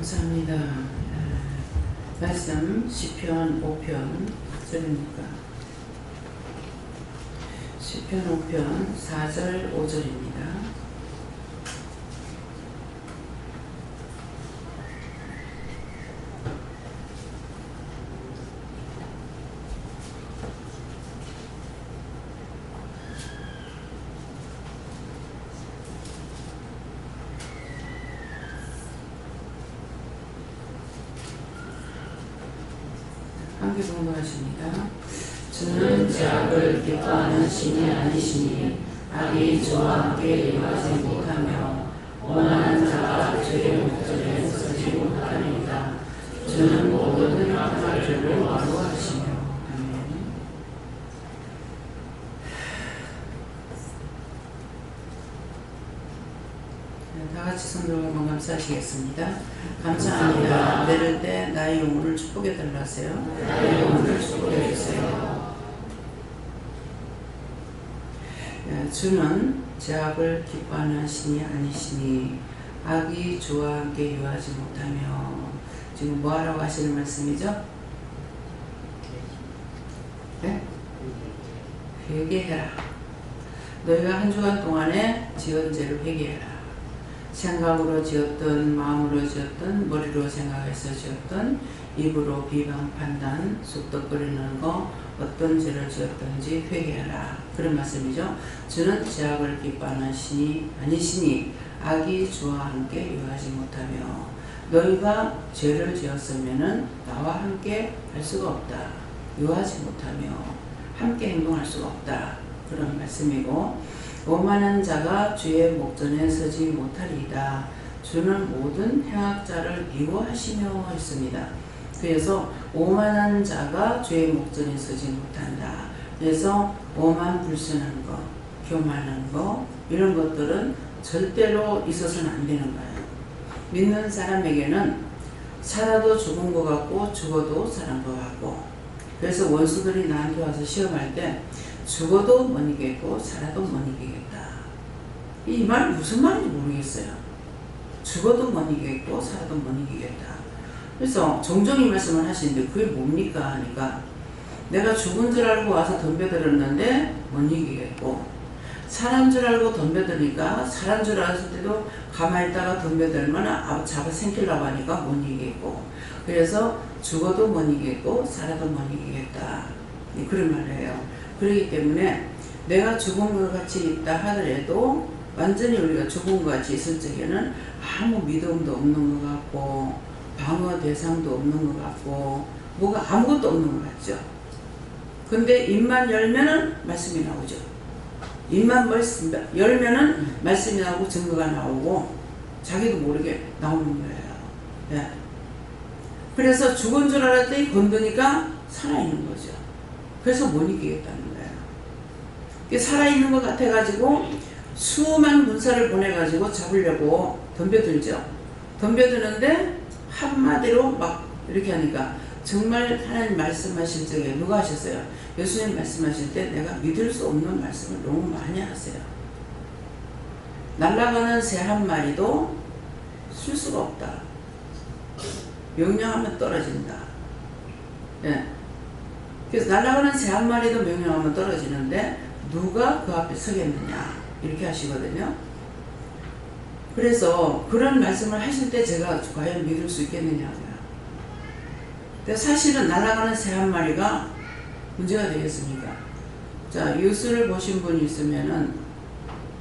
감사합니다. 말씀 시편 5편 절입니까? 시편 5편 4절 5절입니다. 함께 공부하십니다. 주는 죄악을 기뻐하는 신이 아니시니 악이 저와 함께 일하지 못하며 원하는 자가 죄의 목전에 서지 못하니이다. 주는 모든 악한 죄를 마루하시며. 아멘. 다같이 손들고 한번 감사하시겠습니다. 감사합니다. 내릴 때 나의 영혼을 축복해 달라 하세요. 나의 영혼을 축복해 주세요. 주는 죄악을 기뻐하는 신이 아니시니 악이 주와 함께 유하지 못하며. 지금 뭐 하라고 하시는 말씀이죠? 네? 회개해라. 너희가 한 주간 동안에 지은 죄를 회개해라. 생각으로 지었든 마음으로 지었든 머리로 생각해서 지었든 입으로 비방 판단 쑥덕거리는 거 어떤 죄를 지었든지 회개하라. 그런 말씀이죠. 주는 죄악을 기뻐하는 신이 아니시니 악이 주와 함께 유하지 못하며. 너희가 죄를 지었으면은 나와 함께 할 수가 없다. 유하지 못하며 함께 행동할 수가 없다. 그런 말씀이고, 오만한 자가 주의 목전에 서지 못하리이다. 주는 모든 행악자를 미워하시며 했습니다. 그래서 오만한 자가 주의 목전에 서지 못한다. 그래서 오만 불순한 거, 교만한 거, 이런 것들은 절대로 있어서는 안 되는 거예요. 믿는 사람에게는 살아도 죽은 것 같고 죽어도 살은 것 같고, 그래서 원수들이 나한테 와서 시험할 때 죽어도 못 이기겠고 살아도 못 이기겠다. 이 말 무슨 말인지 모르겠어요. 죽어도 못 이기겠고 살아도 못 이기겠다. 그래서 종종 이 말씀을 하시는데 그게 뭡니까 하니까, 내가 죽은 줄 알고 와서 덤벼들었는데 못 이기겠고, 살한 줄 알고 덤벼드니까 살한 줄 알았을 때도 가만히 있다가 덤벼들면 잡아 생기려고 하니까 못 이기겠고, 그래서 죽어도 못 이기겠고 살아도 못 이기겠다. 그런 말이에요. 그렇기 때문에 내가 죽은 것 같이 있다 하더라도 완전히 우리가 죽은 것 같이 있을 적에는 아무 믿음도 없는 것 같고 방어 대상도 없는 것 같고 뭐가 아무것도 없는 것 같죠. 근데 입만 열면은 말씀이 나오죠. 입만 열면은 말씀이 나오고 증거가 나오고 자기도 모르게 나오는 거예요. 네. 그래서 죽은 줄 알았더니 건드니까 살아있는 거죠. 그래서 못 이기겠다는 거예요. 살아있는 것 같아가지고 수많은 문사를 보내가지고 잡으려고 덤벼들죠. 덤벼드는데 한마디로 막 이렇게 하니까 정말 하나님 말씀하실 적에 누가 하셨어요? 예수님 말씀하실 때 내가 믿을 수 없는 말씀을 너무 많이 하세요. 날아가는 새 한 마리도 쓸 수가 없다. 명령하면 떨어진다. 예. 그래서 날아가는 새 한 마리도 명령하면 떨어지는데 누가 그 앞에 서겠느냐 이렇게 하시거든요. 그래서 그런 말씀을 하실 때 제가 과연 믿을 수 있겠느냐고요. 근데 사실은 날아가는 새 한 마리가 문제가 되겠습니까? 자, 뉴스를 보신 분이 있으면은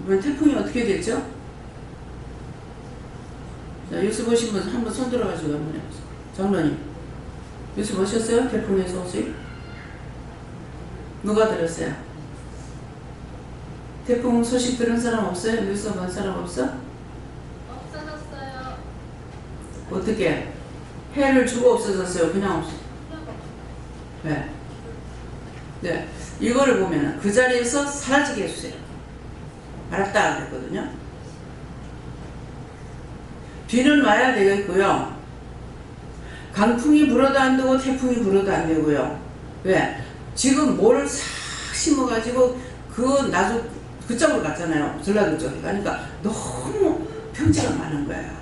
이번 태풍이 어떻게 됐죠? 자, 뉴스 보신 분 한번 손 들어가지고 한번 해보세요. 장로님, 뉴스 보셨어요? 태풍의 소식? 누가 들었어요? 태풍 소식 들은 사람 없어요? 뉴스 본 사람 없어? 없어졌어요. 어떻게? 해를 주고 없어졌어요? 그냥 없어? 네. 네. 이거를 보면 그 자리에서 사라지게 해주세요. 알았다 그랬거든요. 비는 와야 되겠고요. 강풍이 불어도 안 되고 태풍이 불어도 안 되고요. 왜? 지금 뭐를 싹 심어가지고 그쪽으로 갔잖아요. 전라도 쪽에. 그러니까 너무 평지가 많은 거예요.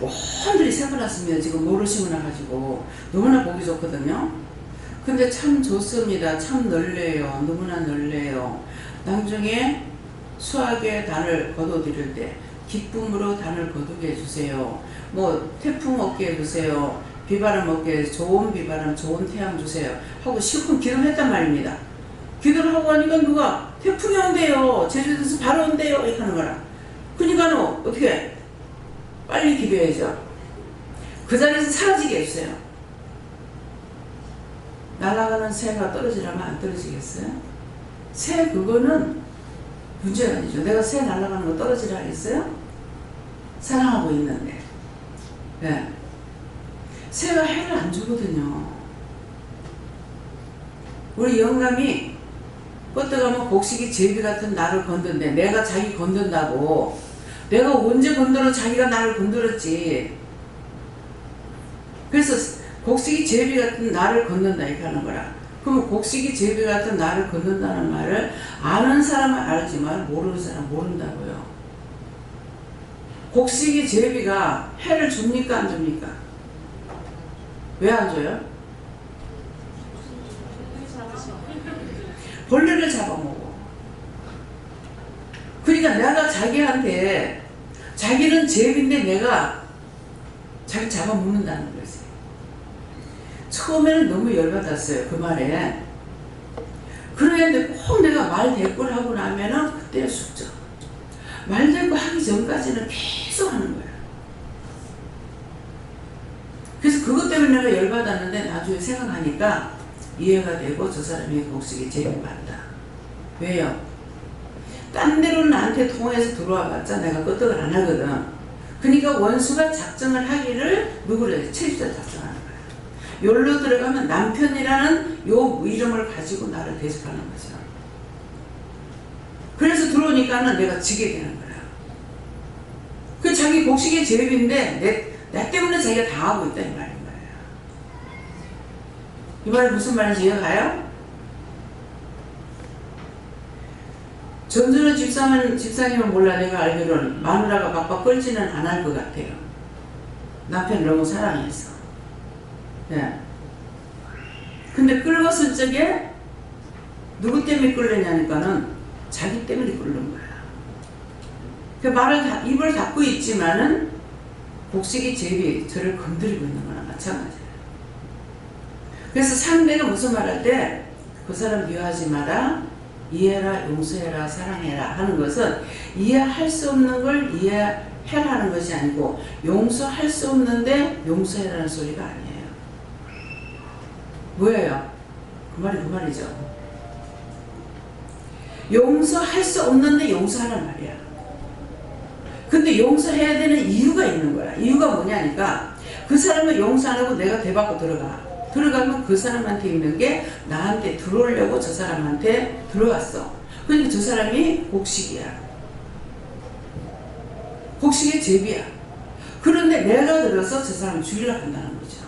온들이 새겨놨으면 지금 모를 심어놔가지고 너무나 보기 좋거든요. 근데 참 좋습니다. 참 넓네요. 너무나 넓네요. 나중에 수학의 단을 거둬드릴 때 기쁨으로 단을 거두게 해주세요. 뭐 태풍 없게 해주세요. 비바람 없게 해서 좋은 비바람 좋은 태양 주세요 하고 실컷 기도를 했단 말입니다. 기도를 하고 하니까 누가 태풍이 온대요. 제주도에서 바로 온대요. 이렇게 하는 거라. 그러니까 어떻게 빨리 기도해야죠. 그 자리에서 사라지게 해주세요. 날아가는 새가 떨어지라면 안 떨어지겠어요? 새 그거는 문제가 아니죠. 내가 새 날아가는 거 떨어지라 하겠어요? 사랑하고 있는데. 네. 새가 해를 안 주거든요. 우리 영감이 뻗어가면 곡식이 제비 같은 나를 건든데 내가 자기 건든다고. 내가 언제 건드려 자기가 나를 건드렸지. 그래서 곡식이 제비 같은 나를 건든다 이렇게 하는 거라. 그러면 곡식이 제비 같은 나를 건든다는 말을 아는 사람은 알지만 모르는 사람은 모른다고요. 곡식이 제비가 해를 줍니까 안 줍니까? 왜 안 줘요? 벌레를 잡아먹어. 그러니까 내가 자기한테 자기는 제비인데 내가 자기 잡아먹는다는 거지. 처음에는 너무 열받았어요. 그 말에. 그랬는데 꼭 내가 말 대꾸를 하고 나면은 그때 숙죠. 말 대꾸 하기 전까지는 계속 하는 거예요. 그래서 그것 때문에 내가 열받았는데 나중에 생각하니까 이해가 되고 저 사람이 곡식이 제일 맞다. 왜요? 딴 데로 나한테 통해서 들어와 봤자 내가 끄떡을 안 하거든. 그러니까 원수가 작정을 하기를 누구를 체주자 작정하는 거야. 여기로 들어가면 남편이라는 요 이름을 가지고 나를 대적하는 거죠. 그래서 들어오니까는 내가 지게 되는 거야. 그 자기 곡식의 제비인데 나 때문에 자기가 당하고 있다 이 말인 거예요. 이 말이 무슨 말인지 이해가요? 전준호 집사님은 몰라. 내가 알기로는 마누라가 박박 끌지는 않을 것 같아요. 남편을 너무 사랑해서. 예. 근데 끌었을 적에 누구 때문에 끌려냐니까는 자기 때문에 끌는 거야. 그 입을 닫고 있지만은 곡식이 제비 저를 건드리고 있는 거나 마찬가지예요. 그래서 상대가 무슨 말할 때 그 사람 미워하지 마라, 이해해라, 용서해라, 사랑해라 하는 것은 이해할 수 없는 걸 이해해라는 것이 아니고 용서할 수 없는데 용서해라는 소리가 아니에요. 뭐예요? 그 말이 그 말이죠. 용서할 수 없는데 용서하란 말이야. 근데 용서해야 되는 이유가 있는 거야. 이유가 뭐냐니까 그 사람을 용서 안 하고 내가 대받고 들어가면 그 사람한테 있는 게 나한테 들어오려고 저 사람한테 들어왔어. 그러니까 저 사람이 곡식이야. 곡식의 제비야. 그런데 내가 들어서 저 사람을 죽이려고 한다는 거죠.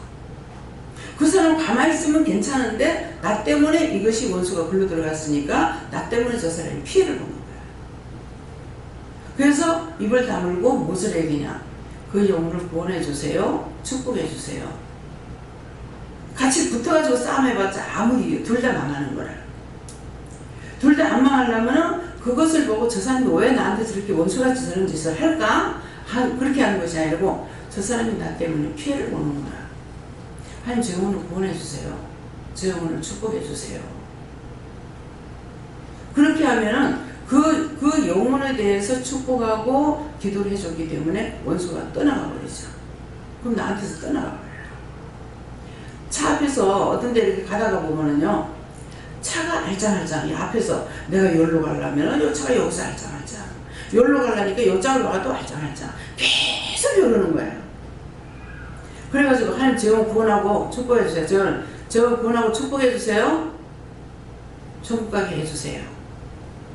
그 사람 가만히 있으면 괜찮은데 나 때문에 이것이 원수가 글로 들어갔으니까 나 때문에 저 사람이 피해를 보는 거야. 그래서 입을 다물고 무엇을 해야 되냐. 그 영혼을 구원해 주세요. 축복해 주세요. 같이 붙어가지고 싸움해봤자 아무리 둘 다 망하는 거라. 둘 다 안 망하려면은 그것을 보고 저 사람이 왜 나한테 저렇게 원수같이 저런 짓을 할까? 그렇게 하는 것이 아니고 저 사람이 나 때문에 피해를 보는 거라. 하나님 저 영혼을 구원해 주세요. 저 영혼을 축복해 주세요. 그렇게 하면은 그 영혼에 대해서 축복하고 기도를 해줬기 때문에 원수가 떠나가 버리죠. 그럼 나한테서 떠나가 버려요. 차 앞에서 어떤 데 이렇게 가다가 보면은요, 차가 알짱알짱, 이 앞에서 내가 여기로 가려면 요 차가 여기서 알짱알짱, 여기로 가려니까 요 짝으로 가도 알짱알짱, 계속 이러는 거예요. 그래가지고 하나님 저 영혼 구원하고 축복해 주세요. 저 구원하고 축복해 주세요. 천국 가게 해주세요.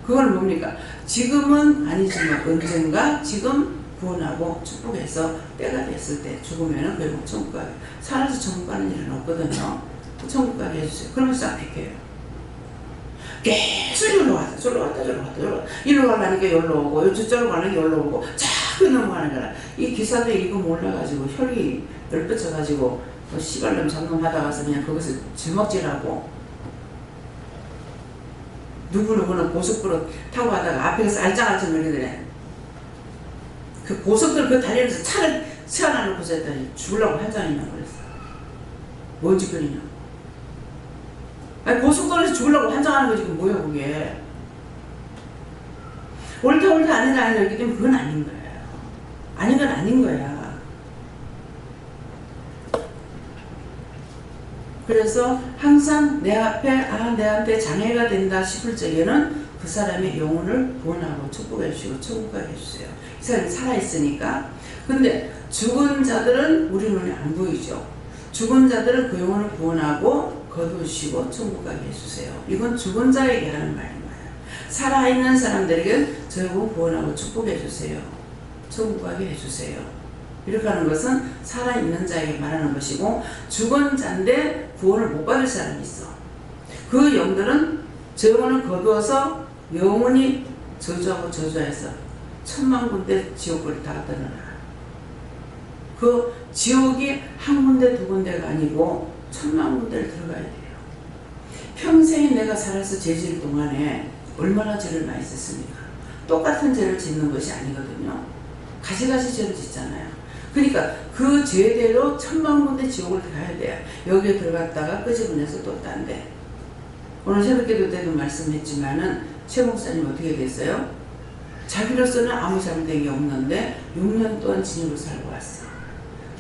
그건 뭡니까? 지금은 아니지만 언젠가 지금 구원하고 축복해서 때가 됐을 때 죽으면은 결국 천국 가게. 살아서 천국 가는 일은 없거든요. 천국 가게 해주세요. 그러면서 싹 비켜요. 계속 이리로 왔다 저리로 갔다 저리로 갔다 저리로 갔다. 이리로 가려니까 여기로 오고 저쪽으로 가려니까 여기로 오고 자 하도 넘어가는 거라. 이 기사들이 이거 몰라가지고 혈기 열뻗쳐가지고 씨발놈 잡놈 하다 가서 그냥 거기서 짊어지라고. 누구누구는 고속도로 타고 가다가 앞에서 알짱알짱 거리더래. 그 고속도로 그 다리에서 차를 세워놔놓고서 했더니 죽으려고 한장이나 그랬어. 뭔 짓거리냐. 아니 고속도로에서 죽으려고 한장하는 거지. 그건 뭐야 그게. 옳다 아니다 이렇게 되면 그건 아닌 거예요. 아닌 건 아닌 거야. 그래서 항상 내 앞에 내한테 장애가 된다 싶을 적에는 그 사람의 영혼을 구원하고 축복해 주시고 천국 가게 해주세요. 이 사람이 살아있으니까. 근데 죽은 자들은 우리 눈에 안 보이죠. 죽은 자들은 그 영혼을 구원하고 거두시고 천국 가게 해주세요. 이건 죽은 자에게 하는 말인 거예요. 살아있는 사람들에게 저 영혼 구원하고 축복해 주세요. 천국 가게 해주세요. 이렇게 하는 것은 살아있는 자에게 말하는 것이고, 죽은 자인데 구원을 못 받을 사람이 있어. 그 영들은 저 영혼을 거두어서 영원히 저주하고 저주해서 천만 군데 지옥을 다 떠나라. 그 지옥이 한 군데 두 군데가 아니고 천만 군데를 들어가야 돼요. 평생에 내가 살아서 죄 지을 동안에 얼마나 죄를 많이 짓습니까? 똑같은 죄를 짓는 것이 아니거든요. 가지가지 죄를 짓잖아요. 그러니까 그 죄대로 천만 군데 지옥을 가야 돼요. 여기에 들어갔다가 끄집어내서 또 딴데. 오늘 새벽기도 때도 말씀했지만은 최 목사님 어떻게 됐어요? 자기로서는 아무 잘못된 게 없는데 6년 동안 진입을 살고 왔어.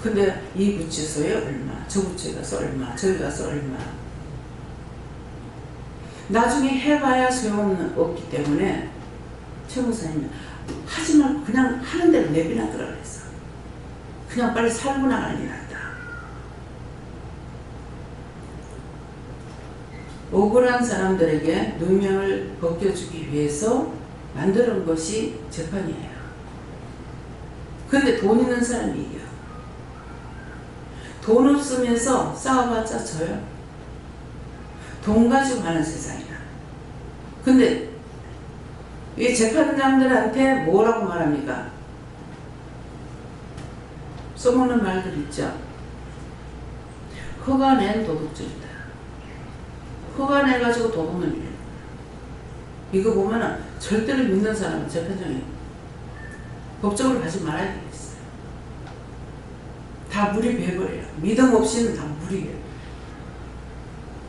근데 이 구치소에 얼마, 저 구치소에 가서 얼마, 저기 가서 얼마. 나중에 해봐야 소용없기 때문에 최 목사님은 하지 말고 그냥 하는 대로 내비놔두라 그랬어. 그냥 빨리 살고 나가는 게 낫다. 억울한 사람들에게 누명을 벗겨주기 위해서 만드는 것이 재판이에요. 근데 돈 있는 사람이 이겨. 돈 없으면서 싸워봤자 져요. 돈 가지고 하는 세상이야. 근데 이 재판장들한테 뭐라고 말합니까? 써먹는 말들 있죠. 허가낸 도둑질이다. 허가내가지고 도둑을 밀어. 이거 보면은 절대로 믿는 사람은 재판장이 법적으로 가지 말아야 되겠어요. 다 물이 배버려요. 믿음 없이는 다 물이 배요.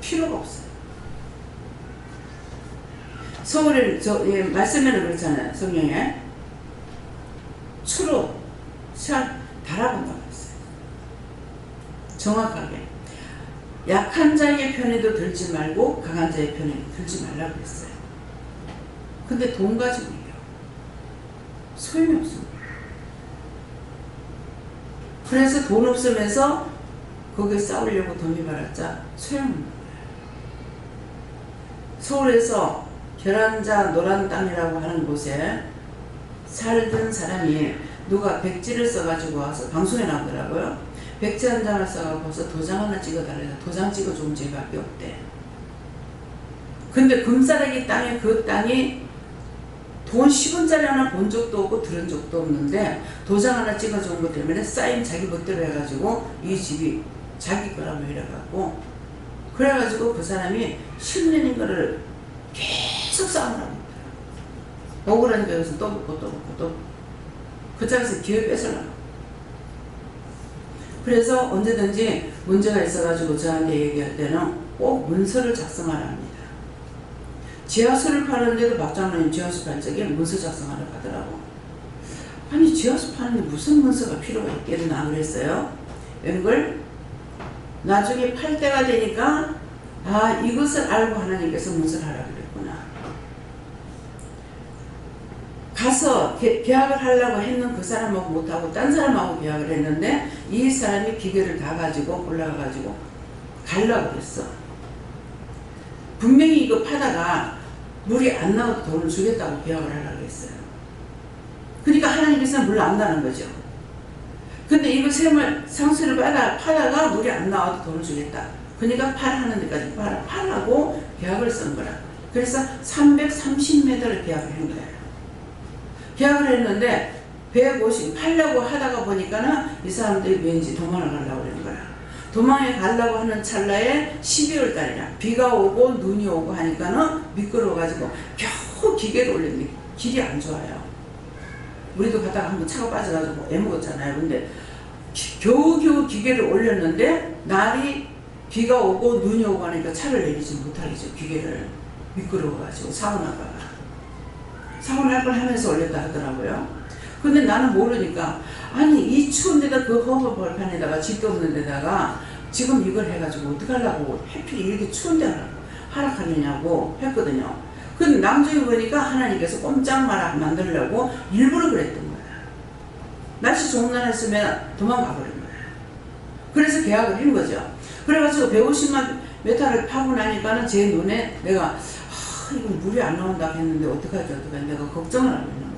필요가 없어요. 서울에 말씀에는 그렇잖아요. 성경에 추로 달아본다고 했어요. 정확하게 약한 자의 편에도 들지 말고 강한 자의 편에도 들지 말라고 했어요. 근데 돈 가지고 이겨. 소용이 없습니다. 그래서 돈 없으면서 거기에 싸우려고 덤벼봤자 소용없는 거예요. 서울에서 계란자 노란 땅이라고 하는 곳에 살던 사람이 누가 백지를 써가지고 와서 방송에 나오더라고요. 백지 한 장을 써가지고 도장 하나 찍어달래서 도장 찍어준 죄밖에 없대. 근데 금싸라기 땅에 그 땅이 돈 10원짜리 하나 본 적도 없고 들은 적도 없는데 도장 하나 찍어준 것 때문에 사인 자기 멋대로 해가지고 이 집이 자기 거라고 이래갖고 그래가지고 그 사람이 10년인 거를 계속 싸움을 하고 있더라고요. 억울하니까 여기서 또 붙고 또 붙고 또 그 장에서 기회 뺏으려고. 그래서 언제든지 문제가 있어가지고 저한테 얘기할 때는 꼭 문서를 작성하라 합니다. 지하수를 파는데도 박장로님 지하수 팔 적에 문서 작성하라고 하더라고. 아니 지하수 파는데 무슨 문서가 필요가 있겠나 그랬어요. 이런 걸 나중에 팔 때가 되니까 이것을 알고 하나님께서 문서를 하라고 그랬구나. 가서 계약을 하려고 했는 그 사람하고 못하고 딴 사람하고 계약을 했는데 이 사람이 기계를 다 가지고 올라가가지고 가려고 그랬어. 분명히 이거 파다가 물이 안 나와도 돈을 주겠다고 계약을 하려고 했어요. 그러니까 하나님께서는 물 나온다는 거죠. 근데 이거 샘을 상수를 파다가 물이 안 나와도 돈을 주겠다. 그러니까 팔하는 데까지 팔라고 계약을 쓴 거라. 그래서 330m를 계약을 한 거예요. 계약을 했는데 150 팔려고 하다가 보니까는 이 사람들이 왠지 도망을 가려고 그러는 거야. 도망에 가려고 하는 찰나에 12월 달이라 비가 오고 눈이 오고 하니까는 미끄러워가지고 겨우 기계를 올렸는데 길이 안 좋아요. 우리도 가다가 한번 차가 빠져가지고 애먹었잖아요. 근데 겨우겨우 기계를 올렸는데 날이 비가 오고 눈이 오고 하니까 차를 내리지 못하겠죠. 기계를 미끄러워가지고 사고 날 걸 하면서 올렸다 하더라고요. 근데 나는 모르니까 아니 이 추운 데다 그 허허벌판에다가 집도 없는 데다가 지금 이걸 해가지고 어떡하려고 해필 이렇게 추운 데 하락하느냐고 했거든요. 근데 나중에 보니까 하나님께서 꼼짝마라 만들려고 일부러 그랬던 거야. 날씨 좋은 날 했으면 도망가 버린 거야. 그래서 계약을 한 거죠. 그래가지고 150만 메타를 파고 나니까는 제 눈에 내가 이건 물이 안 나온다 했는데 어떡하지 내가 걱정을 하고 있는 거예요.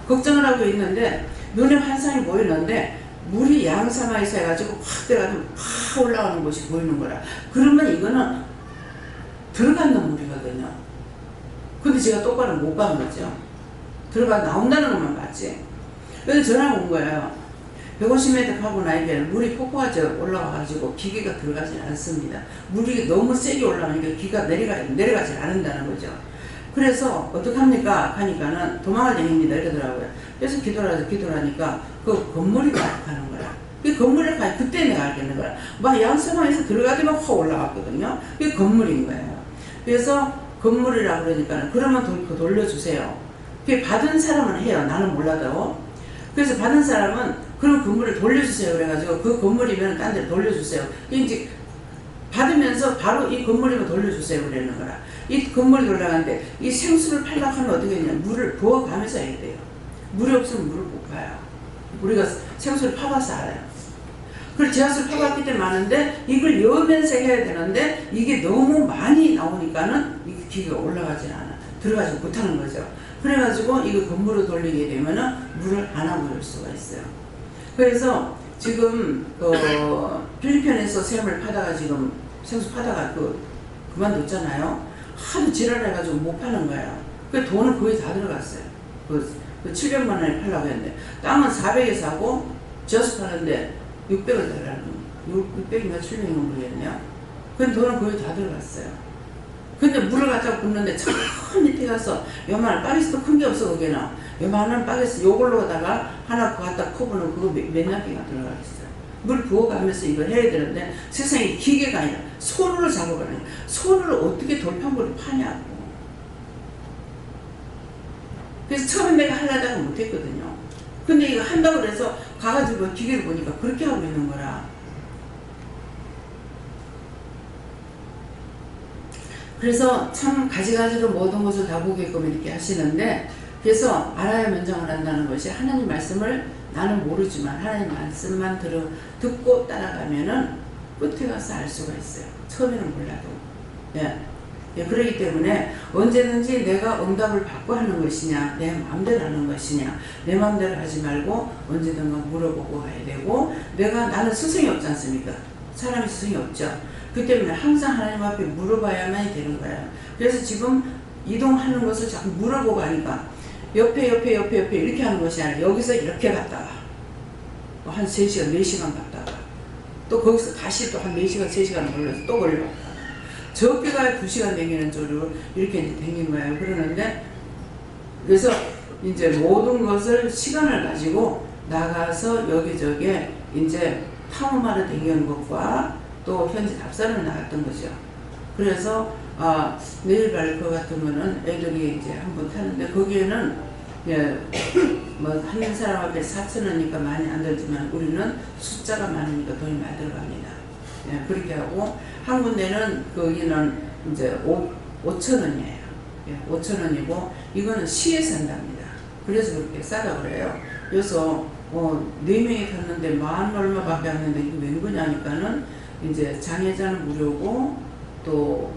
걱정을 하고 있는데 눈에 환상이 보이는데 물이 양사마에서 해가지고 확 들어가서 확 올라오는 것이 보이는 거라. 그러면 이거는 들어가는 물이거든요. 근데 제가 똑바로 못 본 거죠. 나온다는 것만 봤지. 그래서 전화가 온 거예요. 150m 파고 나니까 물이 폭포가 올라와가지고 기계가 들어가지 않습니다. 물이 너무 세게 올라오니까 기가 내려가지 않는다는 거죠. 그래서 어떡합니까? 하니까는 도망을 다닙니다. 이러더라고요. 그래서 기도를 하니까 그 건물이 가는 거라. 그 건물에 가 그때 내가 알겠는 거라. 막 양서방에서 들어가더만 확 올라왔거든요. 그게 건물인 거예요. 그래서 건물이라고 그러니까 그러면 돌려주세요. 그게 받은 사람은 해요. 나는 몰라도. 그래서 받은 사람은 그럼 건물을 돌려주세요. 그래가지고 그 건물이면 딴 데로 돌려주세요. 이제 받으면서 바로 이 건물이면 돌려주세요. 그러는 거라. 이 건물이 돌아가는데 이 생수를 팔려고 하면 어떻게 했냐. 물을 부어가면서 해야 돼요. 물이 없으면 물을 못 파요. 우리가 생수를 파봐서 알아요. 그걸 지하수를 파봤기 때문에 많은데 이걸 여면서 해야 되는데 이게 너무 많이 나오니까는 이 기계가 올라가지 않아. 들어가지 못하는 거죠. 그래가지고 이거 건물로 돌리게 되면은 물을 안 하고 올 수가 있어요. 그래서 지금 필리핀에서 샘을 파다가 지금 생수 파다가 그만뒀잖아요. 하도 지랄해가지고 못 파는 거예요. 그 돈은 거의 다 들어갔어요. 그 700만 원에 팔라고 했는데 땅은 400에 사고 지어서 파는데 600을 달라는 600인가 700인가 모르겠네요. 그 돈은 거의 다 들어갔어요. 근데 물을 갖다가 붓는데 저 밑에 가서 요만한 바게트도 큰 게 없어. 거기는 요만한 바게트 요걸로다가 하나 갖다 퍼부는 그거 몇몇 개가 들어가겠어요. 물 부어가면서 이걸 해야 되는데 세상에 기계가 아니라 손으로 작업하는 거예요. 손으로 어떻게 돌판물을 파냐고. 그래서 처음에 내가 하려다가 못했거든요. 근데 이거 한다고 그래서 가가지고 기계를 보니까 그렇게 하고 있는 거라. 그래서 참 가지가지로 모든 것을 다 보게끔 이렇게 하시는데, 그래서 알아야 면장을 한다는 것이 하나님 말씀을 나는 모르지만 하나님 말씀만 듣고 따라가면은 끝에 가서 알 수가 있어요. 처음에는 몰라도. 예, 그렇기 때문에 언제든지 내가 응답을 받고 하는 것이냐, 내 마음대로 하는 것이냐, 내 마음대로 하지 말고 언제든가 물어보고 가야 되고, 나는 스승이 없지 않습니까? 사람이 스승이 없죠. 그 때문에 항상 하나님 앞에 물어봐야만 되는 거예요. 그래서 지금 이동하는 것을 자꾸 물어보고 하니까 옆에 이렇게 하는 것이 아니라 여기서 이렇게 갔다가 한 3시간, 4시간 갔다가 또 거기서 다시 또 한 4시간, 3시간 걸려서 또 걸려갔다가 저기 가야 2시간 다니는 쪽으로 이렇게 이제 다닌 거예요. 그러는데 그래서 이제 모든 것을 시간을 가지고 나가서 여기저기 이제 탐험하러 다니는 것과 또 현지 답사를 나갔던 거죠. 그래서 내일 갈 것 같으면은 애들이 이제 한번 타는데 거기에는 뭐 한 사람 앞에 4,000원이니까 많이 안 들지만 우리는 숫자가 많으니까 돈이 많이 들어갑니다. 예, 그렇게 하고 한 군데는 거기는 이제 5,000원이에요. 예, 5,000원이고 이거는 시에서 한답니다. 그래서 그렇게 싸다 그래요. 그래서 4명이 갔는데 10,000 얼마밖에 안 했는데 이게 웬 거냐니까는 이제 장애자는 무료고 또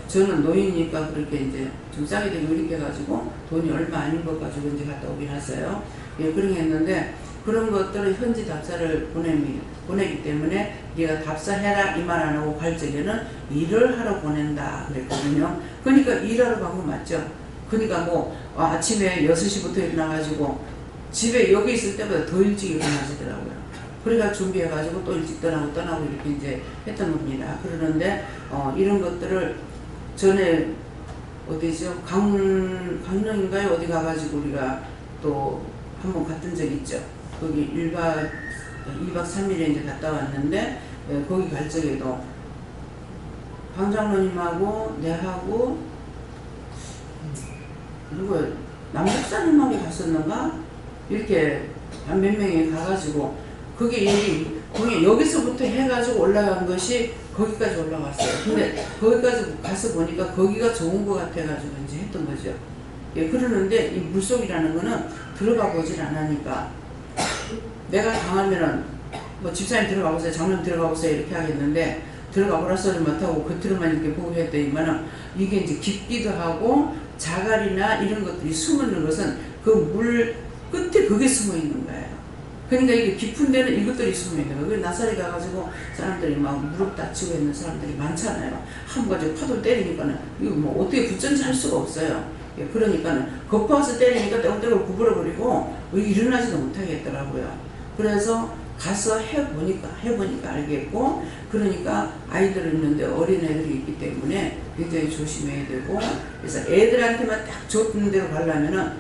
저는 노인이니까 그렇게 이제 좀 싸게 되고 이렇게 해가지고 돈이 얼마 아닌 것 가지고 이제 갔다 오긴 했어요. 예, 그렇게 했는데 그런 것들을 현지 답사를 보내기 때문에 네가 답사해라 이 말 안 하고 갈 적에는 일을 하러 보낸다 그랬거든요. 그러니까 일하러 간 거 맞죠? 그러니까 뭐 아침에 6시부터 일어나가지고 집에 여기 있을 때보다 더 일찍 일어나시더라고요. 그래가 준비해가지고 또 일찍 떠나고 이렇게 이제 했던 겁니다. 그러는데 이런 것들을 전에 어디죠? 강릉인가요? 어디 가가지고 우리가 또 한번 갔던 적 있죠. 거기 2박 3일에 이제 갔다 왔는데 거기 갈 적에도 방 장로님하고 내하고 누구 남박사님하고 갔었는가? 이렇게 한 몇 명이 가가지고 그게 여기서부터 해가지고 올라간 것이 거기까지 올라왔어요. 근데 거기까지 가서 보니까 거기가 좋은 것 같아가지고 이제 했던 거죠. 예, 그러는데 이 물속이라는 거는 들어가 보질 않으니까 내가 강하면은 뭐 집사님 들어가 보세요, 장로님 들어가 보세요 이렇게 하겠는데 들어가 보라 소리 못하고 겉으로만 이렇게 보고 했더니만은 이게 이제 깊기도 하고 자갈이나 이런 것들이 숨는 것은 그 물 끝에 그게 숨어 있는 거예요. 그러니까 이게 깊은 데는 이것들이 숨어 있는 거예요. 나사리 가가지고 사람들이 막 무릎 다치고 있는 사람들이 많잖아요. 한 가지 파도 때리니까는 이거 뭐 어떻게 붙전지 할 수가 없어요. 예, 그러니까는 거파서 때리니까 떼굴떼굴 구부러버리고 일어나지도 못하겠더라고요. 그래서 가서 해보니까 알겠고, 그러니까 아이들이 있는데 어린애들이 있기 때문에 굉장히 조심해야 되고, 그래서 애들한테만 딱 좋은 데로 가려면은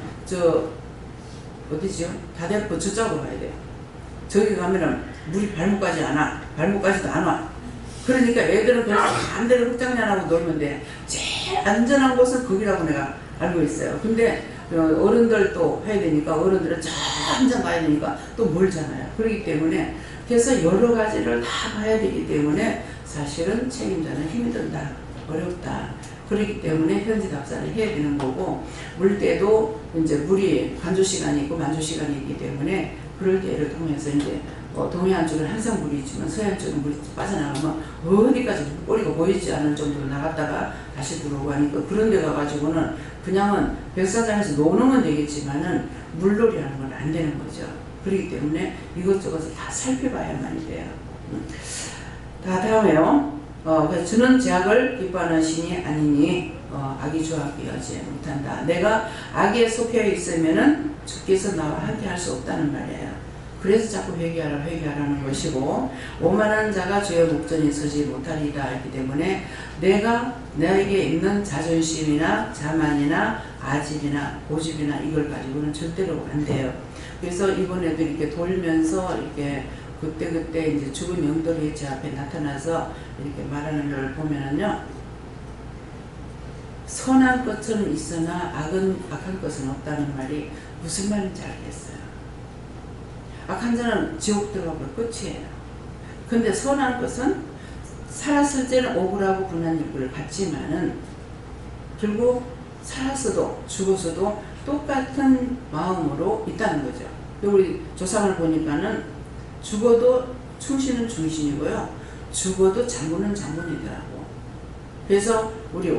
어디지요? 다대포 저쪽으로 가야 돼요. 저기 가면은 물이 발목까지도 안 와. 그러니까 애들은 그래서 반대로 흑장난하고 놀면 돼. 제일 안전한 곳은 거기라고 내가 알고 있어요. 근데 어른들도 해야 되니까 어른들은 저 한장 가야 되니까 또 멀잖아요. 그렇기 때문에 그래서 여러 가지를 다 봐야 되기 때문에 사실은 책임자는 힘이 든다. 어렵다. 그렇기 때문에 현지 답사를 해야 되는 거고, 물 때도 이제 물이 간조 시간이 있고 만조 시간이 있기 때문에 그럴 때를 통해서 이제 동해안 쪽은 항상 물이 있지만 서해안 쪽은 물이 빠져나가면 어디까지 꼬리가 보이지 않을 정도로 나갔다가 다시 들어오고 하니까 그런 데 가가지고는 그냥은 백사장에서 노는 건 되겠지만은 물놀이하는 건 안 되는 거죠. 그렇기 때문에 이것저것을 다 살펴봐야만 돼요. 다음에요. 주는 제약을 기뻐하는 신이 아니니 악이 조합하게 하지 못한다. 내가 악에 속해 있으면은 주께서 나와 함께 할 수 없다는 말이에요. 그래서 자꾸 회개하라는 것이고, 오만한 자가 주의 목전에 서지 못하리라 했기 때문에 내게 있는 자존심이나 자만이나 아집이나 고집이나 이걸 가지고는 절대로 안 돼요. 그래서 이번에도 이렇게 돌면서 이렇게 그때 이제 죽은 영들이 제 앞에 나타나서 이렇게 말하는 걸 보면은요, 선한 것은 있으나 악한 것은 없다는 말이 무슨 말인지 알겠어요. 악한 자는 지옥 들어가면 끝이에요. 근데 선한 것은 살았을 때는 억울하고 분한 일을 받지만은 결국 살았어도 죽었어도 똑같은 마음으로 있다는 거죠. 우리 조상을 보니까는 죽어도 충신은 충신이고요, 죽어도 장군은 장군이더라고. 그래서 우리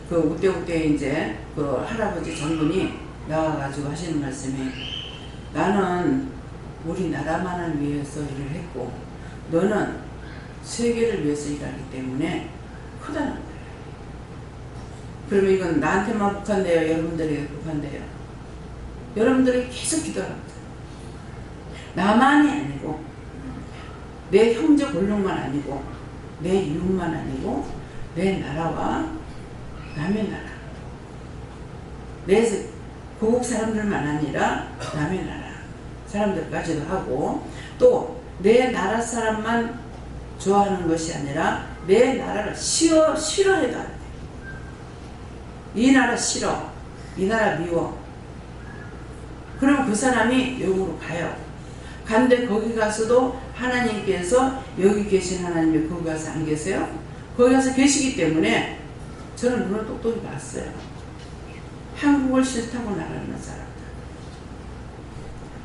그때 이제 그 할아버지 장군이 나와가지고 하시는 말씀이, 나는 우리나라만을 위해서 일을 했고 너는 세계를 위해서 일하기 때문에 크다는 거예요. 그러면 이건 나한테만 국한돼요? 여러분들에게 국한돼요? 여러분들이 계속 기도합니다. 나만이 아니고 내 형제 골룡만 아니고 내 이웃만 아니고 내 나라와 남의 나라, 내 고국 사람들만 아니라 남의 나라 사람들까지도 하고, 또 내 나라 사람만 좋아하는 것이 아니라 내 나라를 싫어해도 안 돼. 이 나라 싫어, 이 나라 미워. 그러면 그 사람이 영으로 가요. 간데 거기 가서도 하나님께서 여기 계신 하나님이 거기 가서 안 계세요? 거기 가서 계시기 때문에 저는 눈을 똑똑히 봤어요. 한국을 싫다고 나가는 사람들.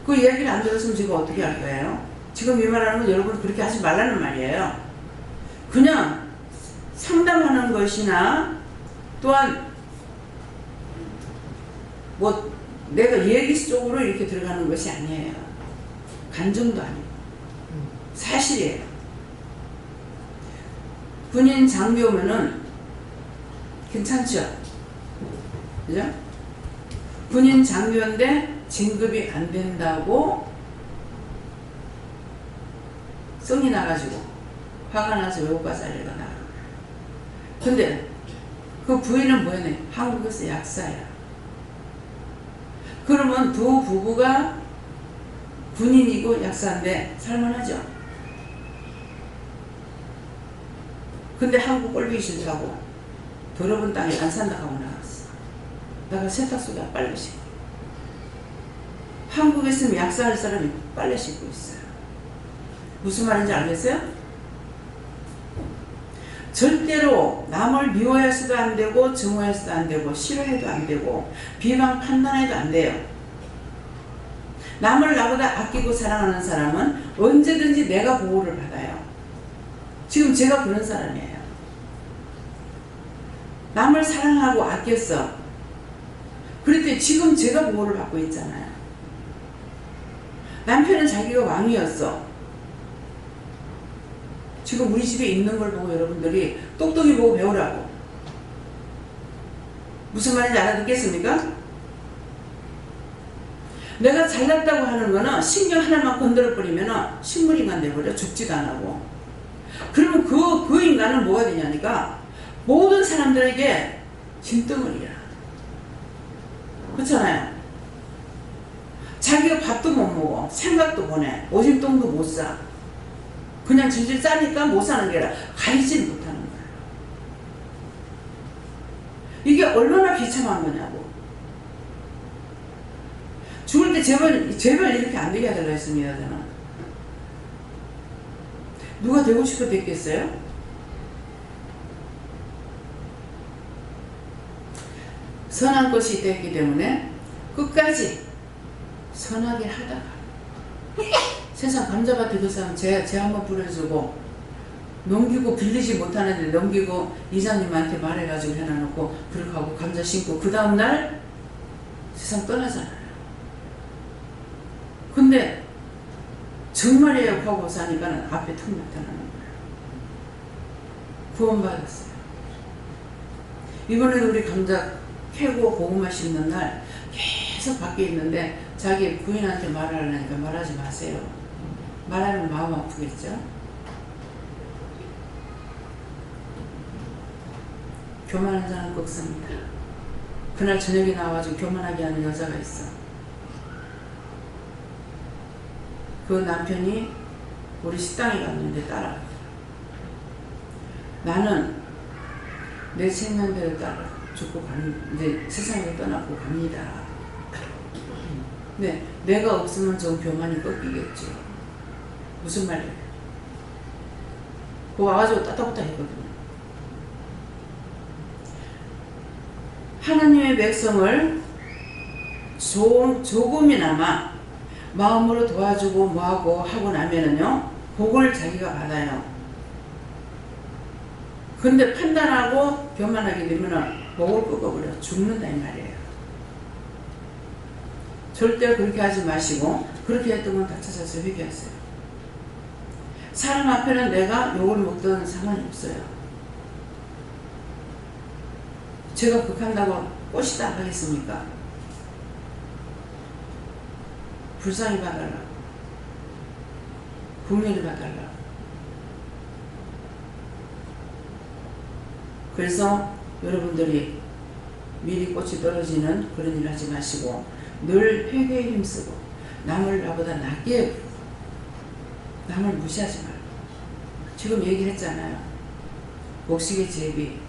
그 이야기를 안 들었으면 제가 어떻게 할 거예요? 지금 이 말하는 건 여러분 그렇게 하지 말라는 말이에요. 그냥 상담하는 것이나 또한 뭐 내가 얘기 쪽으로 이렇게 들어가는 것이 아니에요. 간증도 아니고 사실이에요. 군인 장교면은 괜찮죠? 그죠? 군인 장교인데 진급이 안 된다고 성이 나가지고 화가 나서 외국 가서 알려가 나가. 근데 그 부인은 뭐였네? 한국에서 약사야. 그러면 두 부부가 군인이고 약사인데 살만하죠? 근데 한국 꼴보기 싫다고 더러운 땅에 안 산다 하고 나갔어. 나가 세탁소에 빨래 씻고. 한국에 있으면 약사할 사람이 빨래 씻고 있어요. 무슨 말인지 알겠어요? 절대로 남을 미워해서도 안 되고 증오해서도 안 되고 싫어해도 안 되고 비방 판단해도 안 돼요. 남을 나보다 아끼고 사랑하는 사람은 언제든지 내가 보호를 받아요. 지금 제가 그런 사람이에요. 남을 사랑하고 아꼈어. 그랬더니 지금 제가 보호를 받고 있잖아요. 남편은 자기가 왕이었어. 지금 우리 집에 있는 걸 보고 여러분들이 똑똑히 보고 배우라고. 무슨 말인지 알아듣겠습니까? 내가 잘났다고 하는 거는 신경 하나만 건드려버리면 식물인간 돼버려. 죽지도 안 하고. 그러면 그 인간은 뭐가 되냐니까 모든 사람들에게 진덩어리야. 그렇잖아요. 자기가 밥도 못 먹어. 생각도 못 해. 오줌똥도 못 싸. 그냥 질질 싸니까 못 사는 게 아니라 가리지를 못하는 거야. 이게 얼마나 비참한 거냐고. 죽을 때 제발 이렇게 안 되게 해달라 했습니다. 저는. 누가 되고 싶어 됐겠어요? 선한 것이 있기 때문에 끝까지 선하게 하다가 세상 감자밭에 그 사람 제 한번 뿌려주고 넘기고 빌리지 못하는데 넘기고 이사님한테 말해가지고 해놔놓고 그렇게 하고 감자 심고 그 다음날 세상 떠나잖아요. 근데 정말이에요 하고 사니까는 앞에 턱 나타나는 거예요. 구원받았어요. 이번에도 우리 감자 캐고 고구마 심는 날 계속 밖에 있는데 자기 부인한테 말하려니까 말하지 마세요. 말하면 마음 아프겠죠? 교만한 자는 꼭 씁니다. 그날 저녁에 나와가지고 교만하게 하는 여자가 있어. 그 남편이 우리 식당에 갔는데 따라. 나는 내 생명대로 따라 죽고 이제 세상에 떠나고 갑니다. 네, 내가 없으면 저 교만이 꺾이겠죠. 무슨 말이에요? 그거 와가지고 따따붙다 했거든요. 하나님의 백성을 조금이나마 마음으로 도와주고 뭐하고 하고 나면은요, 복을 자기가 받아요. 근데 판단하고 교만하게 되면은 복을 꺾어버려 죽는다 이 말이에요. 절대 그렇게 하지 마시고 그렇게 했던 건 다 찾아서 회개하세요. 사람 앞에는 내가 욕을 먹든 상관이 없어요. 제가 극한다고 꽃이다 하겠습니까? 불쌍히 봐달라고. 국민을 봐달라고. 그래서 여러분들이 미리 꽃이 떨어지는 그런 일 하지 마시고 늘 회개에 힘쓰고 남을 나보다 낫게 부르고 남을 무시하지 말고. 지금 얘기했잖아요. 곡식의 제비.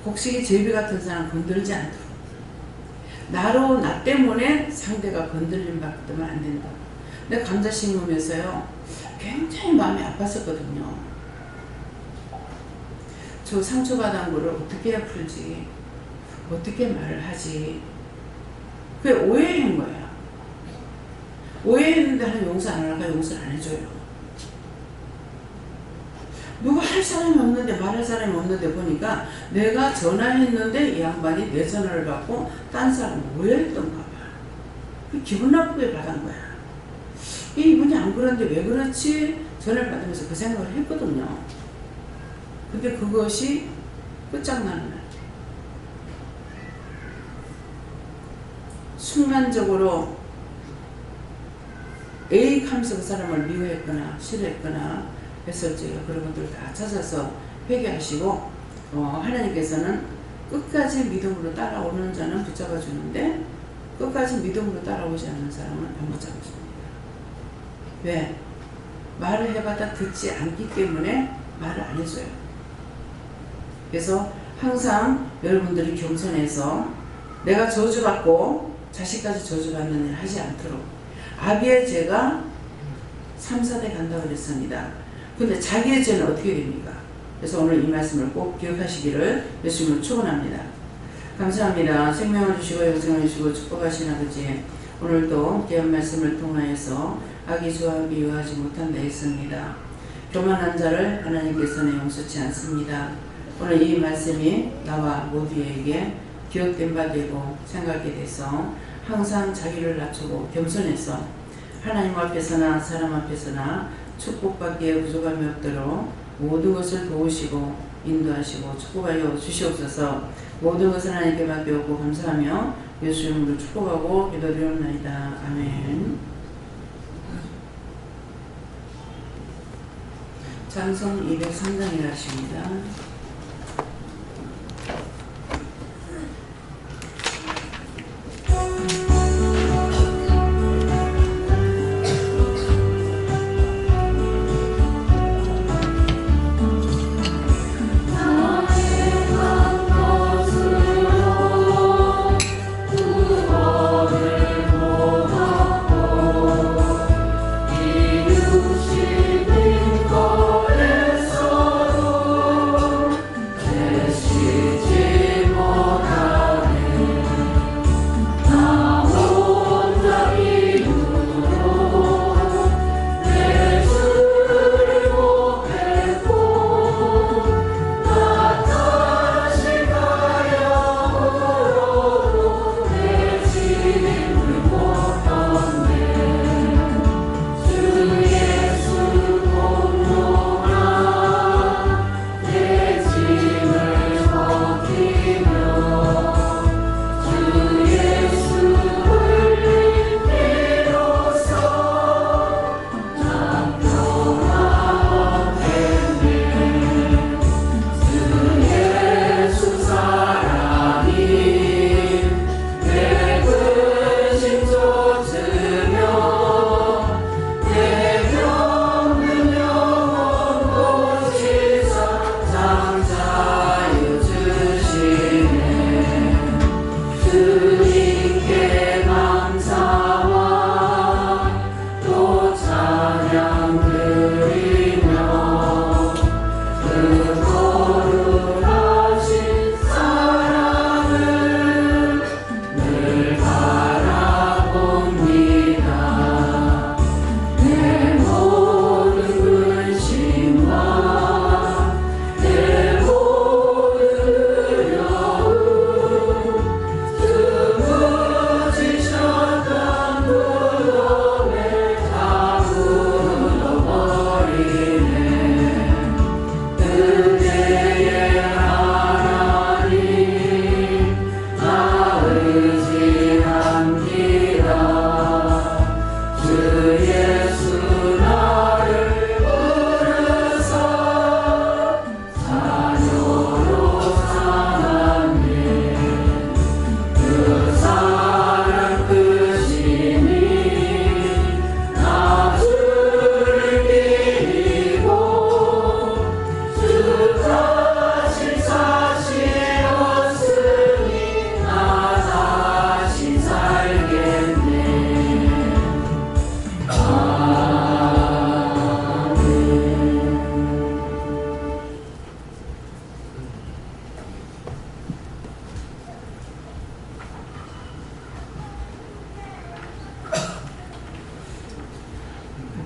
곡식의 제비 같은 사람 건들지 않도록. 나 때문에 상대가 건들림 받으면 안 된다. 내가 감자 심으면서요 굉장히 마음이 아팠었거든요. 저 상처받은 거를 어떻게 해야 풀지, 어떻게 말을 하지. 그게 오해한 거야. 오해했는데 하나님 용서 안 할까? 용서를 안 해줘요. 누가 할 사람이 없는데 말할 사람이 없는데 보니까 내가 전화했는데 이 양반이 내 전화를 받고 딴 사람 오해했던가 봐. 기분 나쁘게 받은 거야. 이분이 안 그런데 왜 그렇지? 전화를 받으면서 그 생각을 했거든요. 근데 그것이 끝장나는 날. 순간적으로 에이 하면서 그 사람을 미워했거나 싫어했거나 했을지요. 그런 것들 다 찾아서 회개하시고 하나님께서는 끝까지 믿음으로 따라오는 자는 붙잡아 주는데 끝까지 믿음으로 따라오지 않는 사람은 안 붙잡아 줍니다. 왜? 말을 해봐도 듣지 않기 때문에 말을 안 해줘요. 그래서 항상 여러분들이 겸손해서 내가 저주받고 자식까지 저주받는 일 하지 않도록. 아비의 죄가 3, 4대 간다고 그랬습니다. 근데 자기의 죄는 어떻게 됩니까? 그래서 오늘 이 말씀을 꼭 기억하시기를 예수님을 축원합니다. 감사합니다. 생명을 주시고 영생을 주시고 축복하신 아버지, 오늘도 귀한 말씀을 통하여서 악이 좋아 미워하지 못한다 했습니다. 교만한 자를 하나님께서는 용서치 않습니다. 오늘 이 말씀이 나와 모두에게 기억된 바 되고 생각이 돼서 항상 자기를 낮추고 겸손해서 하나님 앞에서나 사람 앞에서나 축복받기에 부족함이 없도록 모든 것을 도우시고 인도하시고 축복하여 주시옵소서. 모든 것을 하나님께 맡겨오고 감사하며 예수 이름으로 축복하고 기도드리옵나이다. 아멘. 찬송 203장이라 하십니다.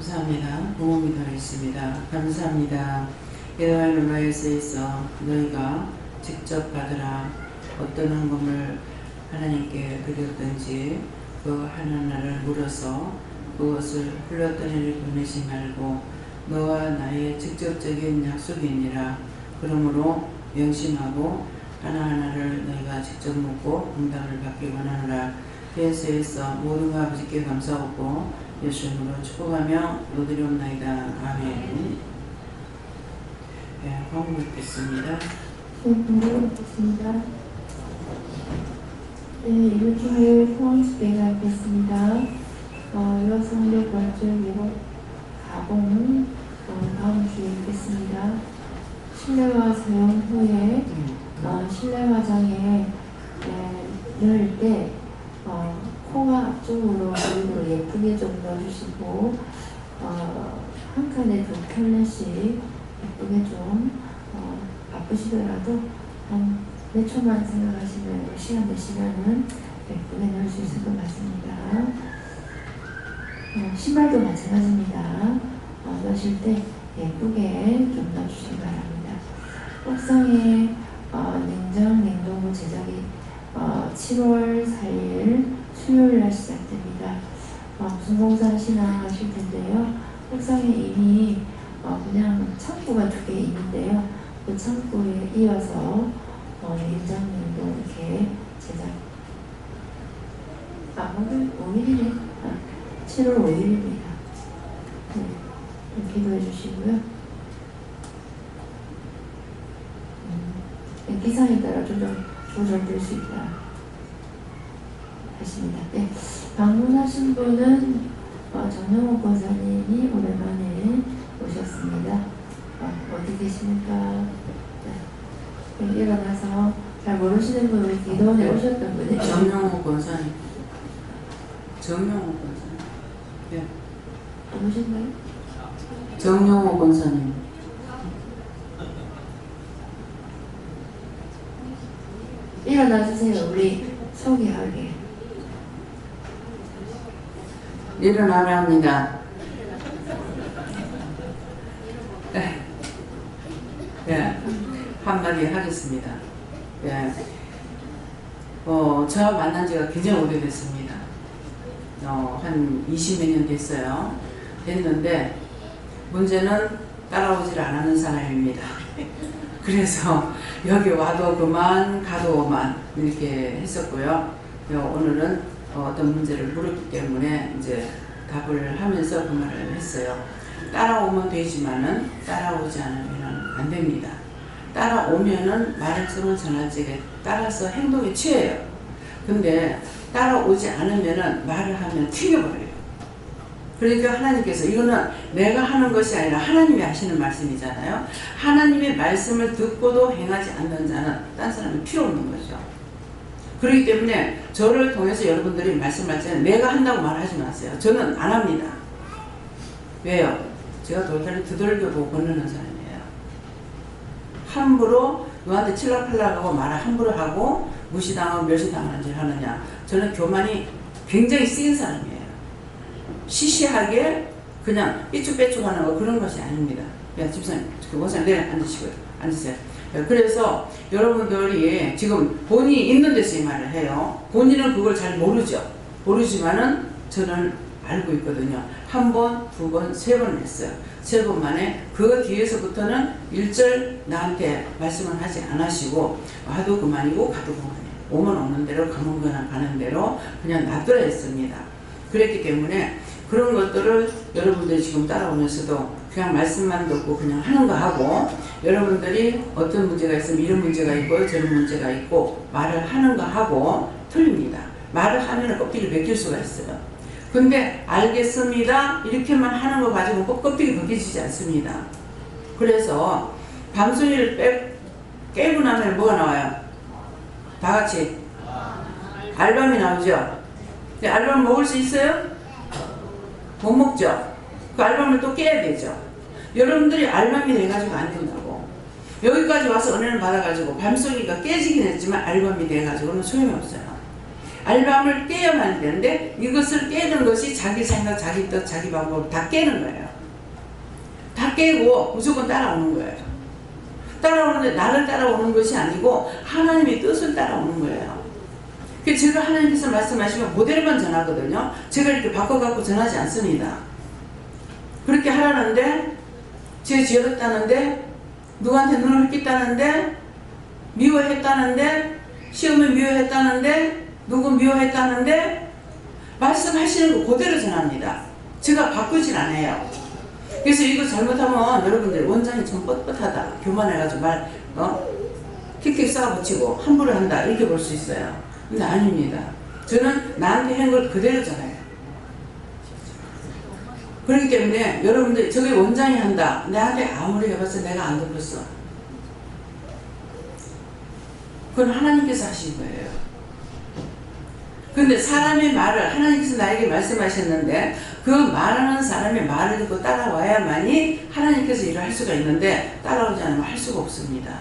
감사합니다. 봉헌 기도하겠습니다. 감사합니다. 여호와의 노라에서 있어 너희가 직접 받으라. 어떤 헌금을 하나님께 드렸든지 그 하나하나를 물어서 그것을 흘러떠내리 보내지 말고 너와 나의 직접적인 약속이니라. 그러므로 명심하고 하나하나를 너희가 직접 묻고 응답을 받기 원하노라. 예수에서 모든 것 아버지께 감사하고 예수님으로 축복하며 너드리옵나이다. 아멘. 네, 광고 읽겠습니다. 공부를 듣겠습니다. 네, 이번 주 화요일 포항식대가 있겠습니다. 유학생들 벌줄 미국 가공 다음 주에 있겠습니다. 실내화 사용 후에 실내화장에 넣을 때 코가 앞쪽으로 그리고 예쁘게 좀 넣어주시고 한 칸에 2켤레씩 예쁘게 좀 바쁘시더라도 한 몇 초만 생각하시면 시간 되시면은 예쁘게 넣을 수 있을 것 같습니다. 신발도 마찬가지입니다. 넣으실 때 예쁘게 좀 넣어주시기 바랍니다. 옥상에 냉동고 제작이 7월 4일 수요일 날 시작됩니다. 무슨 공사 하시나 하실 텐데요. 옥상에 이미 그냥 창고가 2개 있는데요. 그 창고에 이어서 냉장고도 이렇게 제작. 오늘 5일이네. 7월 5일입니다. 네, 기도해 주시고요. 기상에 따라 조절될 수 있다 하십니다. 네, 방문하신 분은 정영호 권사님이 오랜만에 오셨습니다. 어디 계십니까? 네, 일어나서 잘 모르시는 분은 기도원에 오셨던 분이에요. 정영호 권사님. 정영호 권사님. 네. 누구신가요? 정영호 권사님. 일어나 주세요. 우리 소개하게. 일어나랍니다. 네, 한마디 하겠습니다. 네. 저 만난 지가 굉장히 오래됐습니다. 한 20몇 년 됐어요. 됐는데, 문제는 따라오질 않는 사람입니다. 그래서 여기 와도 그만, 가도 그만, 이렇게 했었고요. 오늘은 어떤 문제를 물었기 때문에 이제 답을 하면서 그 말을 했어요. 따라오면 되지만은 따라오지 않으면 안 됩니다. 따라오면은 말씀을 전할 적에 따라서 행동에 취해요. 근데 따라오지 않으면은 말을 하면 튀겨버려요. 그러니까 하나님께서 이거는 내가 하는 것이 아니라 하나님이 하시는 말씀이잖아요. 하나님의 말씀을 듣고도 행하지 않는 자는 딴 사람이 필요 없는 거죠. 그렇기 때문에 저를 통해서 여러분들이 말씀할 때는 내가 한다고 말하지 마세요. 저는 안 합니다. 왜요? 제가 돌다리 두들겨보고 건너는 사람이에요. 함부로 누구한테 칠락팔락하고 말을 함부로 하고 무시당하고 멸시당하는 짓을 하느냐. 저는 교만이 굉장히 세인 사람이에요. 시시하게 그냥 삐쭉빼쭉하는 거 그런 것이 아닙니다. 야, 집사님, 그 원사님 내려 앉으시고요. 앉으세요. 그래서 여러분들이 지금 본인이 있는 데서 이 말을 해요. 본인은 그걸 잘 모르죠. 모르지만은 저는 알고 있거든요. 한 번, 두 번, 세 번 했어요. 세 번 만에 그 뒤에서부터는 일절 나한테 말씀을 하지 않으시고 와도 그만이고 가도 그만이에요. 오면 오는 대로 가면 가는 대로 그냥 놔둬야 했습니다. 그랬기 때문에 그런 것들을 여러분들이 지금 따라오면서도 그냥 말씀만 듣고 그냥 하는 거 하고 여러분들이 어떤 문제가 있으면 이런 문제가 있고 저런 문제가 있고 말을 하는 거 하고 틀립니다. 말을 하면 껍데기를 벗길 수가 있어요. 근데 알겠습니다 이렇게만 하는 거 가지고 꼭 껍데기 벗겨지지 않습니다. 그래서 밤송이를 깨고 나면 뭐가 나와요? 다 같이 알밤이 나오죠. 알밤 먹을 수 있어요? 못 먹죠. 그 알밤을 또 깨야 되죠. 여러분들이 알밤이 돼가지고 안 된다고. 여기까지 와서 은혜를 받아가지고 밤송이가 깨지긴 했지만 알밤이 돼가지고는 소용이 없어요. 알밤을 깨야만 되는데 이것을 깨는 것이 자기 생각, 자기 뜻, 자기 방법을 다 깨는 거예요. 다 깨고 무조건 따라오는 거예요. 따라오는데 나를 따라오는 것이 아니고 하나님의 뜻을 따라오는 거예요. 제가 하나님께서 말씀하시면 모델만 전하거든요. 제가 이렇게 바꿔갖고 전하지 않습니다. 그렇게 하라는데, 제 지어졌다는데, 누구한테 눈을 흑겠다는데, 미워했다는데, 시험을 미워했다는데, 누구 미워했다는데, 말씀하시는 거 그대로 전합니다. 제가 바꾸질 않아요. 그래서 이거 잘못하면 여러분들 원장이 좀 뻣뻣하다, 교만해가지고 틱틱 쌓아붙이고 함부로 한다 이렇게 볼 수 있어요. 근데 아닙니다. 저는 나한테 한 걸 그대로 전해요. 그렇기 때문에 여러분들 저게 원장이 한다, 나한테 아무리 해봤자 내가 안 덮었어. 그건 하나님께서 하신 거예요. 근데 사람의 말을 하나님께서 나에게 말씀하셨는데 그 말하는 사람의 말을 듣고 따라와야만이 하나님께서 일을 할 수가 있는데 따라오지 않으면 할 수가 없습니다.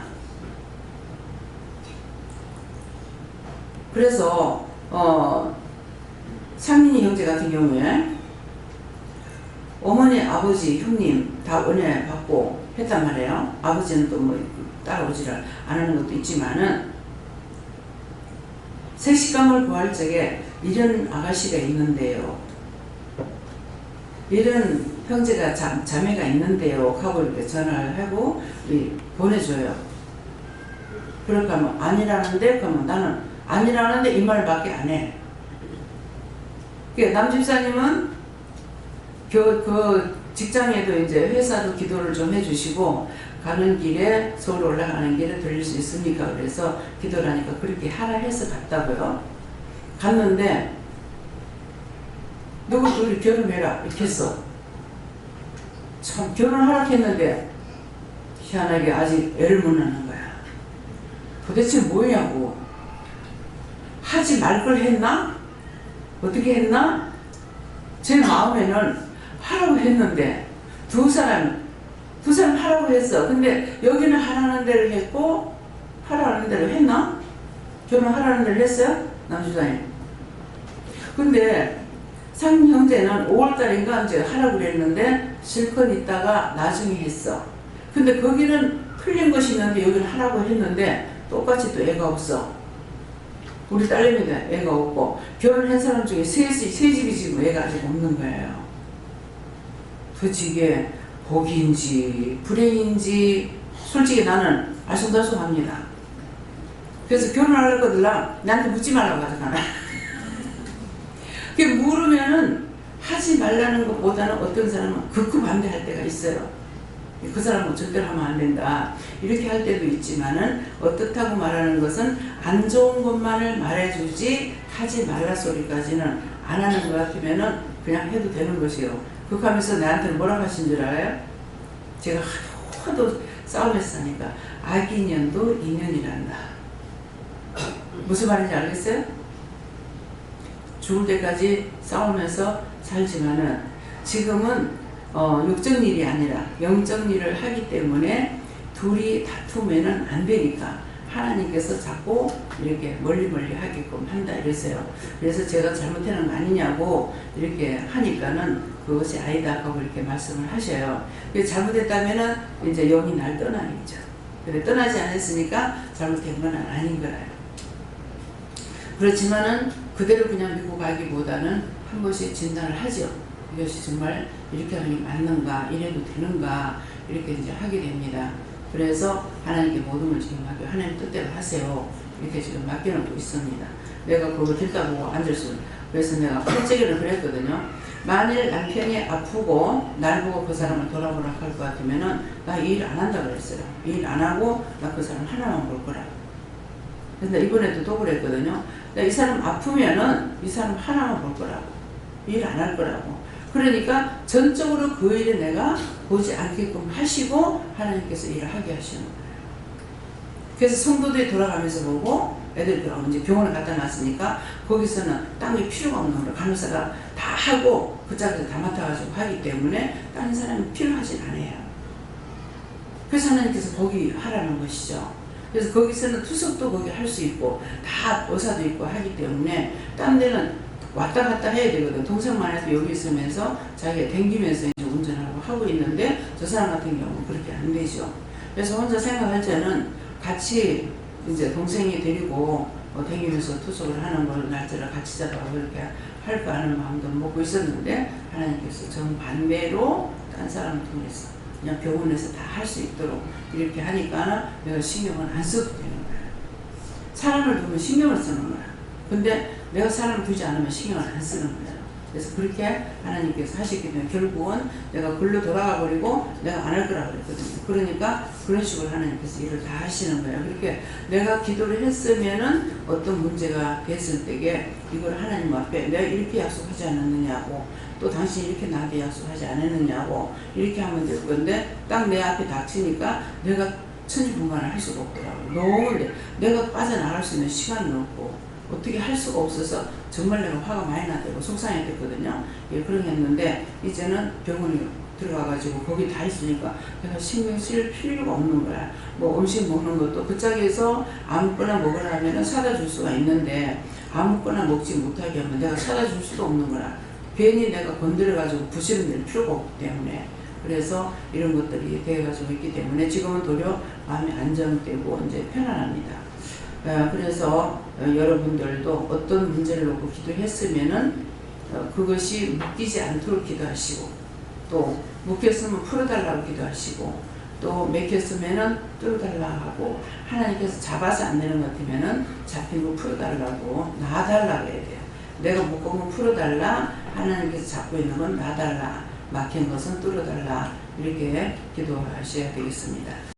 그래서 상민이 형제 같은 경우에 어머니, 아버지, 형님 다 은혜 받고 했단 말이에요. 아버지는 또 뭐 따라오지를 안 하는 것도 있지만은 색식감을 구할 적에 이런 아가씨가 있는데요, 이런 형제가 자매가 있는데요 하고 이렇게 전화를 하고 보내줘요. 그럴까 하면 아니라는데, 그러면 나는 아니라는데 이 말밖에 안 해. 그러니까 남집사님은 그 직장에도 이제 회사도 기도를 좀 해주시고 가는 길에 서울 올라가는 길에 들릴 수 있습니까? 그래서 기도를 하니까 그렇게 하라 해서 갔다고요. 갔는데 누구 둘이 결혼해라 이렇게 했어. 참 결혼하라 했는데 희한하게 아직 애를 못 낳는 거야. 도대체 뭐냐고. 하지 말 걸 했나? 어떻게 했나? 제 마음에는 하라고 했는데 두 사람 하라고 했어. 근데 여기는 하라는 대로 했고 하라는 대로 했나? 결혼하라는 대로 했어요? 남주사님. 근데 상 형제는 5월달인가 이제 하라고 그랬는데 실컷 있다가 나중에 했어. 근데 거기는 틀린 것이 있는데 여기는 하라고 했는데 똑같이 또 애가 없어. 우리 딸내미도 애가 없고 결혼한 사람 중에 세 집이 지금 애가 아직 없는 거예요. 도대체 이게 복인지 불행인지 솔직히 나는 알쏭달쏭합니다. 그래서 결혼하려고 거들라 나한테 묻지 말라고 하잖아. 그게 물으면은 하지 말라는 것보다는 어떤 사람은 극구 반대할 때가 있어요. 그 사람은 절대로 하면 안 된다 이렇게 할 때도 있지만은 어떻다고 말하는 것은 안 좋은 것만을 말해주지 하지 말라 소리까지는 안 하는 것 같으면은 그냥 해도 되는 것이요. 그렇게 하면서 나한테는 뭐라고 하신 줄 알아요? 제가 하도 싸움했으니까 악인년도 인연이란다. 무슨 말인지 알겠어요? 죽을 때까지 싸우면서 살지만은 지금은 육적 일이 아니라 영적 일을 하기 때문에 둘이 다투면은 안 되니까 하나님께서 자꾸 이렇게 멀리 하게끔 한다 이랬어요. 그래서 제가 잘못하는 거 아니냐고 이렇게 하니까는 그것이 아니다 하고 이렇게 말씀을 하셔요. 잘못했다면은 이제 영이 날 떠나겠죠. 근데 떠나지 않았으니까 잘못된 건 아닌 거라요. 그렇지만은 그대로 그냥 믿고 가기보다는 한 번씩 진단을 하죠. 이것이 정말 이렇게 하는 게 맞는가, 이래도 되는가, 이렇게 이제 하게 됩니다. 그래서 하나님께 모든 걸 지금 맡겨, 하나님 뜻대로 하세요. 이렇게 지금 맡겨놓고 있습니다. 내가 그거 듣다 보고 앉을 수, 그래서 내가 솔직히는 그랬거든요. 만일 남편이 아프고 날 보고 그 사람을 돌아보라 할 것 같으면은 나 이 일 안 한다 그랬어요. 이 일 안 하고 나 그 사람 하나만 볼 거라고. 근데 이번에도 또 그랬거든요. 이 사람 아프면은 이 사람 하나만 볼 거라고. 일 안 할 거라고. 그러니까 전적으로 그 일을 내가 보지 않게끔 하시고 하나님께서 일을 하게 하시는 거예요. 그래서 성도들이 돌아가면서 보고 애들 돌아오면 이제 병원에 갖다 놨으니까 거기서는 딴 게 필요가 없는 거예요. 간호사가 다 하고 그 짝에서 다 맡아가지고 하기 때문에 다른 사람이 필요하진 않아요. 그래서 하나님께서 거기 하라는 것이죠. 그래서 거기서는 투석도 거기 할 수 있고 다 의사도 있고 하기 때문에 딴 데는 왔다 갔다 해야 되거든. 동생만 해도 여기 있으면서 자기가 댕기면서 이제 운전하고 하고 있는데 저 사람 같은 경우는 그렇게 안 되죠. 그래서 혼자 생각할 때는 같이 이제 동생이 데리고 댕기면서 투석을 하는 걸 날짜를 같이 잡아서 이렇게 할까 하는 마음도 먹고 있었는데 하나님께서 정반대로 딴 사람을 통해서 그냥 병원에서 다 할 수 있도록 이렇게 하니까 내가 신경을 안 써도 되는 거야. 사람을 보면 신경을 쓰는 거야. 근데 내가 사람을 두지 않으면 신경을 안 쓰는 거예요. 그래서 그렇게 하나님께서 하셨기 때문에 결국은 내가 글로 돌아가 버리고 내가 안 할 거라고 그랬거든요. 그러니까 그런 식으로 하나님께서 일을 다 하시는 거예요. 그렇게 내가 기도를 했으면은 어떤 문제가 됐을 때에 이걸 하나님 앞에 내가 이렇게 약속하지 않았느냐고, 또 당신이 이렇게 나한테 약속하지 않았느냐고 이렇게 하면 될 건데 딱 내 앞에 닥치니까 내가 천지분간을 할 수가 없더라고요. 너무 내가 빠져나갈 수 있는 시간은 없고 어떻게 할 수가 없어서 정말 내가 화가 많이 나고 속상했거든요. 예, 그런 게 했는데 이제는 병원에 들어가가지고 거기 다 있으니까 내가 신경 쓸 필요가 없는 거야. 뭐 음식 먹는 것도 그 짝에서 아무거나 먹으라 하면 사다 줄 수가 있는데 아무거나 먹지 못하게 하면 내가 사다 줄 수도 없는 거라. 괜히 내가 건드려가지고 부시는 될 필요가 없기 때문에. 그래서 이런 것들이 되어가지고 있기 때문에 지금은 도리어 마음이 안정되고 이제 편안합니다. 그래서 여러분들도 어떤 문제를 놓고 기도했으면은 그것이 묶이지 않도록 기도하시고, 또 묶였으면 풀어달라고 기도하시고, 또 맥혔으면은 뚫어달라 하고, 하나님께서 잡아서 안 되는 것 같으면은 잡힌 거 풀어달라고 놔달라고 해야 돼요. 내가 묶은 거 풀어달라, 하나님께서 잡고 있는 건 놔달라, 막힌 것은 뚫어달라, 이렇게 기도하셔야 되겠습니다.